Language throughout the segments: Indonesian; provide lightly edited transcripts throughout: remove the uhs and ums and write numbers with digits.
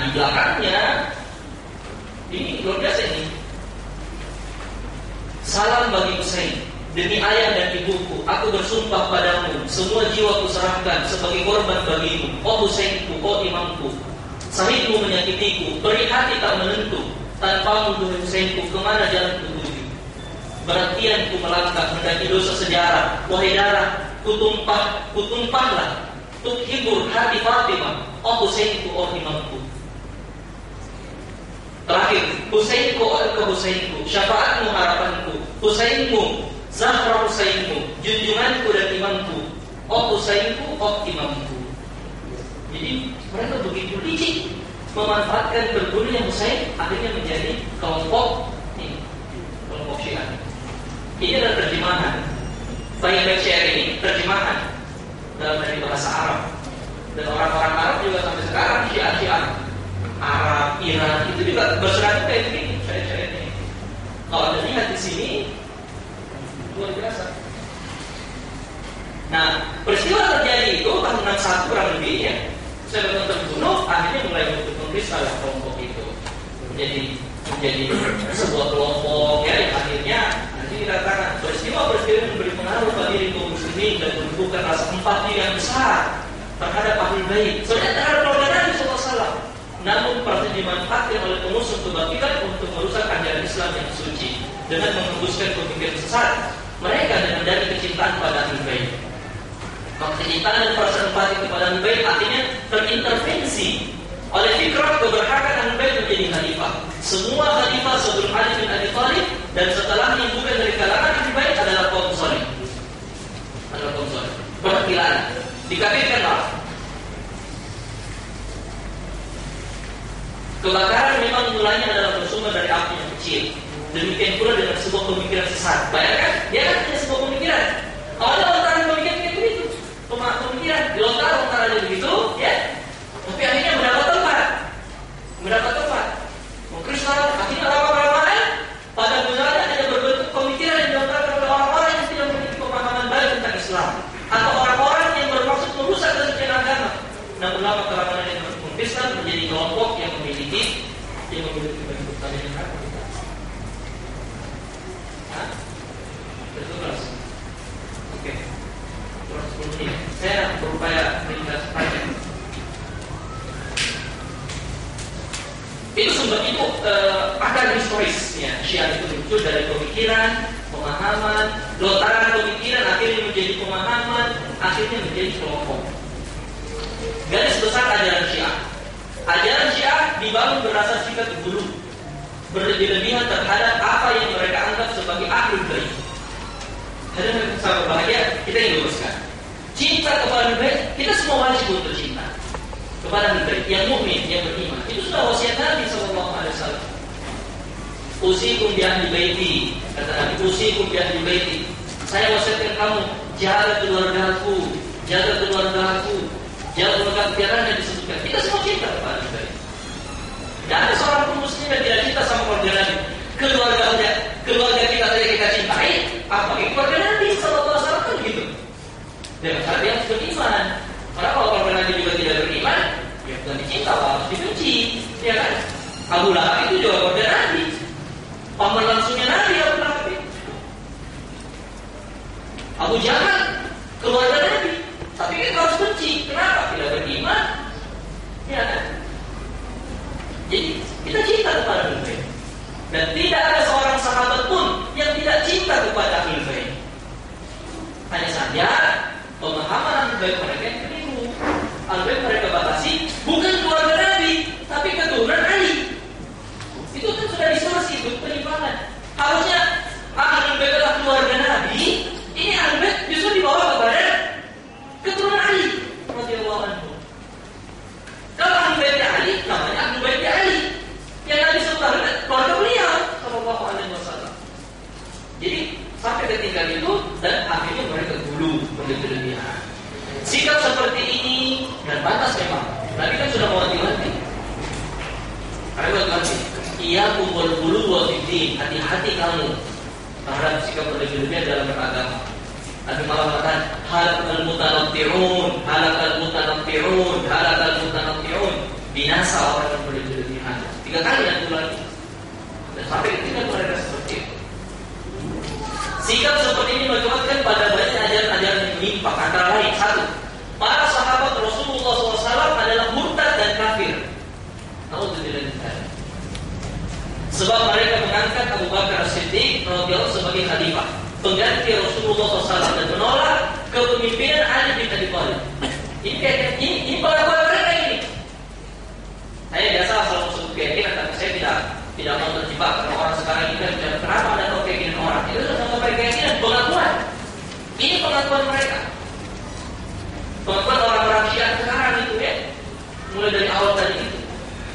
Nah, di belakangnya ini luar biasa ini. Salam bagi Husain. Demi ayah dan ibuku, aku bersumpah padamu, semua jiwa kuserahkan sebagai korban bagimu. Oh Husainku, oh imamku. Sahibmu menyakitiku, beri hati tak menentu. Tanpamu duhai Husainku, kemana jalan tuju? Berhentianku melangkah mendaki dosa sejarah. Wahai darah, kutumpahlah untuk hibur hati Fatimah. Oh Husainku, oh imamku. Terakhir, Husainku, oh engkau Husainku, syafaatmu harapanku. Husainmu, Zahra Husainmu, junjunganku dan imamku. Oh Husainku, oh imamku. Jadi mereka begitu licik memanfaatkan berbunuhnya Husain, akhirnya menjadi kelompok Syiah. Ini adalah terjemahan. Baik Syiah ini terjemahan dalam bahasa Arab. Dan orang-orang Arab juga sampai sekarang Syiah Arab, Iran itu juga berseragam kayak begini. Syiah ini. Kalau Anda lihat di sini luar biasa. Nah, peristiwa terjadi itu tahun 61 kurang lebih ya. Saya terbunuh, akhirnya mulai bentuk mengkristal kelompok itu menjadi sebuah kelompok ya, yang akhirnya nanti dikatakan peristiwa-peristiwa yang memberi pengaruh bagi kaum muslimin dan menumbuhkan rasa empati yang besar terhadap ahlul bait, sebenarnya terhadap keluarga Nabi SAW. Namun pasti dimanfaatkan oleh pengusung kebatilan untuk merusak ajaran Islam yang suci dengan menghembuskan pemikiran sesat mereka dengan dari kecintaan pada ahlul bait. Kecintaan dan perasaan empati kepada ahlul bait artinya terintervensi oleh fikrah keberhakan ahlul bait menjadi khalifah. Semua khalifah sebelum Ali bin Abi Thalib dan setelahnya bukan dari kalangan ahlul bait adalah kaum salih. Perwakilan dikafirkan lah. Kebakaran memang mulanya adalah bersumber dari api yang kecil. Demikian pula dengan sebuah pemikiran sesat. Bayangkan, dia kan punya sebuah pemikiran. Kalau ada lontaran pemikiran kayak begitu, pemikiran dilontar-lontarannya begitu, ya. Tapi akhirnya mendapat tempat. Mengkristal, akhirnya orang-orang pada mulanya ada berbentuk pemikiran yang dilontarkan oleh orang-orang yang tidak memiliki pemahaman baik tentang Islam, atau orang-orang yang bermaksud merusak kesucian agama. Namun lama kelamaan yang mengkristal menjadi kelompok yang memiliki bentuk tadi yang ada. Betul. Oke. Kurang 10 menit. Saya berupaya ringkas saja. Itu sumber itu akar historisnya. Syiah itu muncul dari pemikiran, pemahaman, lontaran pemikiran akhirnya menjadi pemahaman, akhirnya menjadi kelompok. Garis besar ajaran Syiah. Ajaran Syiah dibangun berdasar sikap guru, berlebihan terhadap apa yang mereka anggap sebagai ahlul bait. Ada sahabat bahagia, kita ingin luruskan. Cinta kepada ahlul bait, kita semua wajib untuk cinta kepada ahlul bait yang mukmin, yang beriman. Itu sudah wasiat Nabi SAW. Usikum bi ahli baiti, kata Nabi, usikum bi ahli baiti. Saya wasiatkan kamu jaga keluargaku, jaga keluargaku. Jaga keluarga disebutkan. Kita semua cinta kepada ahlul bait. Tidak ada seorang pun muslim yang tidak cinta sama keluarga Nabi. Keluarga kita tadi kita cintai, apalagi keluarga Nabi SAW kan begitu. Dan ada yang beriman. Karena kalau keluarga Nabi juga tidak beriman, ya bukan dicinta, harus dibenci, ya kan? Abu Lahab itu juga keluarga Nabi. Paman langsungnya Nabi Abu Lahab itu. Abu Jahal keluarga Nabi, tapi kita harus benci. Kenapa? Tidak beriman, ya kan? Jadi kita cinta kepada ahlul bait. Dan tidak ada seorang sahabat pun yang tidak cinta kepada ahlul bait. Hanya saja pemahaman ahlul bait mereka yang keliru. Ahlul bait mereka batasi bukan keluarga Nabi, tapi keturunan Ali. Itu kan sudah distorsi, itu penyimpangan. Harusnya ahlul bait adalah keluarga Nabi. Ini ahlul bait justru dibawa kepada keturunan Ali radhiyallahu anhu. Kalau ahlul bait Ali namanya ahlul bait Ali. Yang Nabi sebutkan keluarga beliau sallallahu alaihi wasallam. Jadi sampai ke tingkat itu dan akhirnya mereka gulu berlebihan. Sikap seperti ini dan batas memang. Nabi kan sudah mewanti-wanti. Karena berkata, ia kumpul bulu wa fiddin, hati-hati kamu terhadap sikap berlebihan dalam beragama. Nabi malah mengatakan halakal mutanatti'un, halakal mutanatti'un, halakal mutanatti'un. binasa orang yang berlebihan. 3 kali dan ulangi. Dan sampai ketika mereka seperti itu. Sikap seperti ini menguatkan pada banyak ajaran-ajaran yang menyimpang. Antara lain, 1. Para sahabat Rasulullah SAW adalah murtad dan kafir. Sebab mereka mengangkat Abu Bakar As-Siddiq radhiyallahu sebagai khalifah, pengganti Rasulullah SAW, dan menolak kepemimpinan Ali bin Abi Thalib. Ini pengakuan mereka ini. Saya biasa selalu sebut keyakinan, tapi saya tidak mau terjebak. Karena orang sekarang ini kan kenapa Anda tahu keyakinan orang? Itu sudah sampai keyakinan, pengakuan. Ini pengakuan mereka. Pengakuan orang-orang Syiah sekarang itu ya, mulai dari awal tadi itu,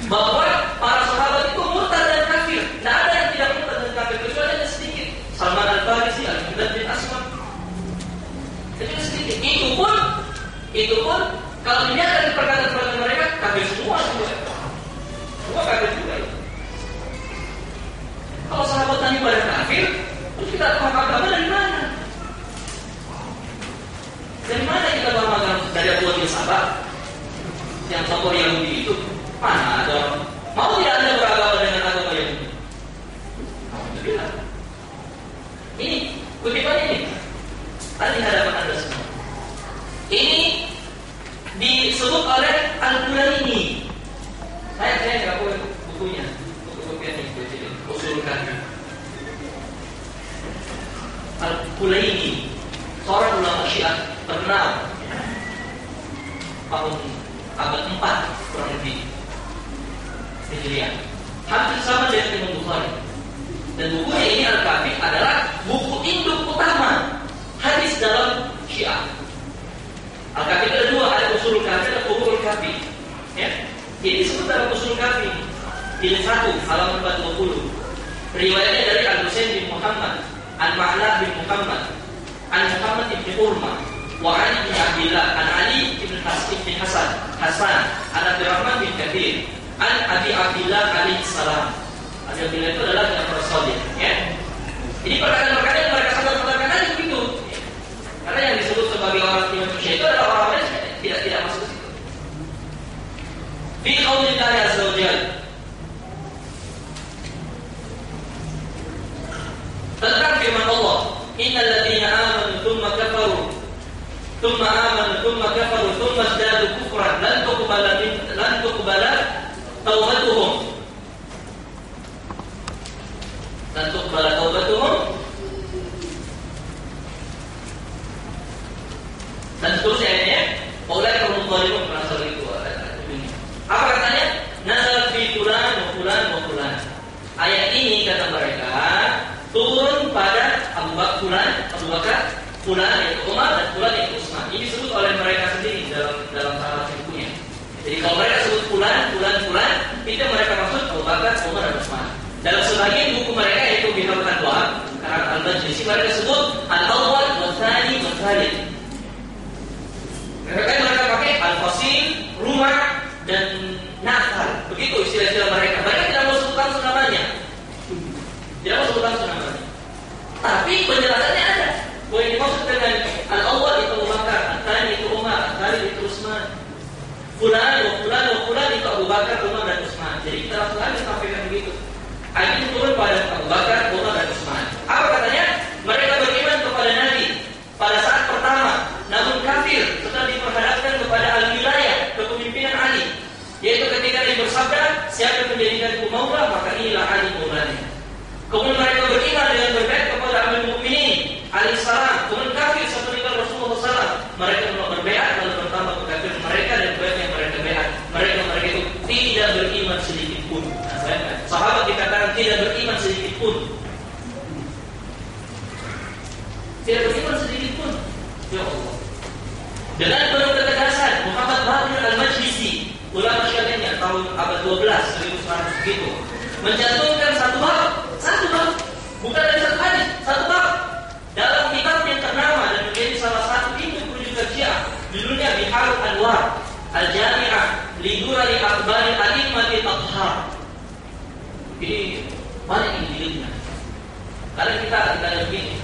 bahwa para sahabat itu murtad dan kafir. Tidak ada yang tidak murtad dan kafir, kecuali ada sedikit. Salman Al-Farisi, Al-Miqdad bin Aswad. Kecil sedikit. Itu pun kalau dilihat dari perkataan mereka, kafir semua. Semua kafir juga. Kalau sahabat tadi pada kafir, terus kita paham agama dari mana? Dari mana kita paham agama? Dari Abu Bakar Sahabat yang tokoh Yahudi itu. Mana ada orang mau tidak Anda beragama dengan agama Yahudi? Alhamdulillah. Ini kutipan ini tadi hadapan Anda semua. Ini disebut oleh Al-Kulaini. Saya nggak punya bukunya, buku ini Ushul Kafi. Al-Kulaini, seorang ulama Syiah terkenal tahun abad 4 kurang lebih Hijriah. Hampir sama dengan Imam Bukhari. Dan bukunya ini Al-Kafi adalah buku induk utama hadis dalam Syiah. Al-Kafi itu ada 2, ada Ushul Kafi dan Ushul Kafi. Ya. Ini disebut dalam Ushul Kafi. Jilid 1 halaman 420. Riwayatnya dari Al-Husain bin Muhammad, Al-Ma'la bin Muhammad, Al-Muhammad bin Urma, wa Ali bin Abdillah, An Ali bin Hasan, An Abdurrahman bin Kathir, An Abi Abdillah alaihi salam. Abi Abdillah itu adalah Ja'far Shadiq, ya. Ini perkataan-perkataan yang mereka sadar katakan begitu. Karena yang disebut sebagai orang Imam Syiah itu adalah orang-orang yang tidak masuk ke situ. Fi qaulillah azza wa jalla, tentang firman Allah, innal ladzina amanu tsumma kafaru thumma izdadu kufran lan tuqbala taubatuhum dan seterusnya ayatnya. Ulai kaum zalimun berasal itu. Apa katanya? Nazal fi fulan wa fulan wa fulan. Ayat ini kata mereka turun pada Abu Bakar, fulan yaitu Umar, dan fulan yaitu Utsman. Ini disebut oleh mereka sendiri dalam salah bukunya. Jadi kalau mereka sebut fulan, itu mereka maksud Abu Bakar, Umar, dan Utsman. Dalam sebagian buku mereka yaitu Bihar Anwar, karena Al-Majlisi mereka sebut Al-Awwal wa Tsani wa Tsalits. Mereka pakai Al-Fasil, Rumah, dan Nafal. Begitu istilah-istilah mereka. Mereka tidak mau sebut langsung namanya. Tapi penjelasannya ada. Bahwa yang dimaksud dengan Al-Awwal itu Abu Bakar, Al-Tsani itu Umar, Al-Tsalits itu Utsman. Fulan itu Abu Bakar, Umar, dan Utsman. Jadi kita langsung aja sampaikan begitu. Ayat itu turun pada Abu Bakar, Umar, dan Utsman. Apa katanya? Mereka beriman kepada Nabi pada saat pertama, namun kafir setelah diperhadapkan kepada al-wilayah, kepemimpinan Ali. Yaitu ketika dia bersabda, siapa yang menjadikanku maula, maka inilah Ali maulanya. Kemudian mereka beriman dengan berbaiat kepada Amirul Mukminin alaihissalam. Kemudian kafir setelah meninggal Rasulullah SAW. Mereka berbaiat lalu bertambah kekafiran mereka dan berbaiat yang mereka baiat. Mereka itu tidak beriman sedikit pun. Sahabat dikatakan tidak beriman sedikit pun. Tidak beriman sedikit pun. Ya Allah. Dengan penuh ketegasan Muhammad Baqir Al-Majlisi, ulama Syiahnya tahun abad 12 1100 begitu, mencantumkan satu bab, bukan dari satu hadis, satu bab dalam kitab yang ternama dan menjadi salah satu pintu rujukan Syiah di dunia, Bihar Anwar Al-Jami'ah li Durari Akhbari Al-Immatil Athhar. Ini banyak yang dilihatnya. Karena kita ada begini.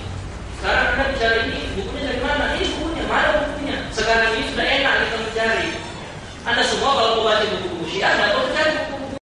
Sekarang kita bicara ini, bukunya dari mana? Ini bukunya, mana bukunya? Sekarang ini sudah enak kita mencari. Anda semua kalau membaca buku-buku Syiah, Anda perlu cari buku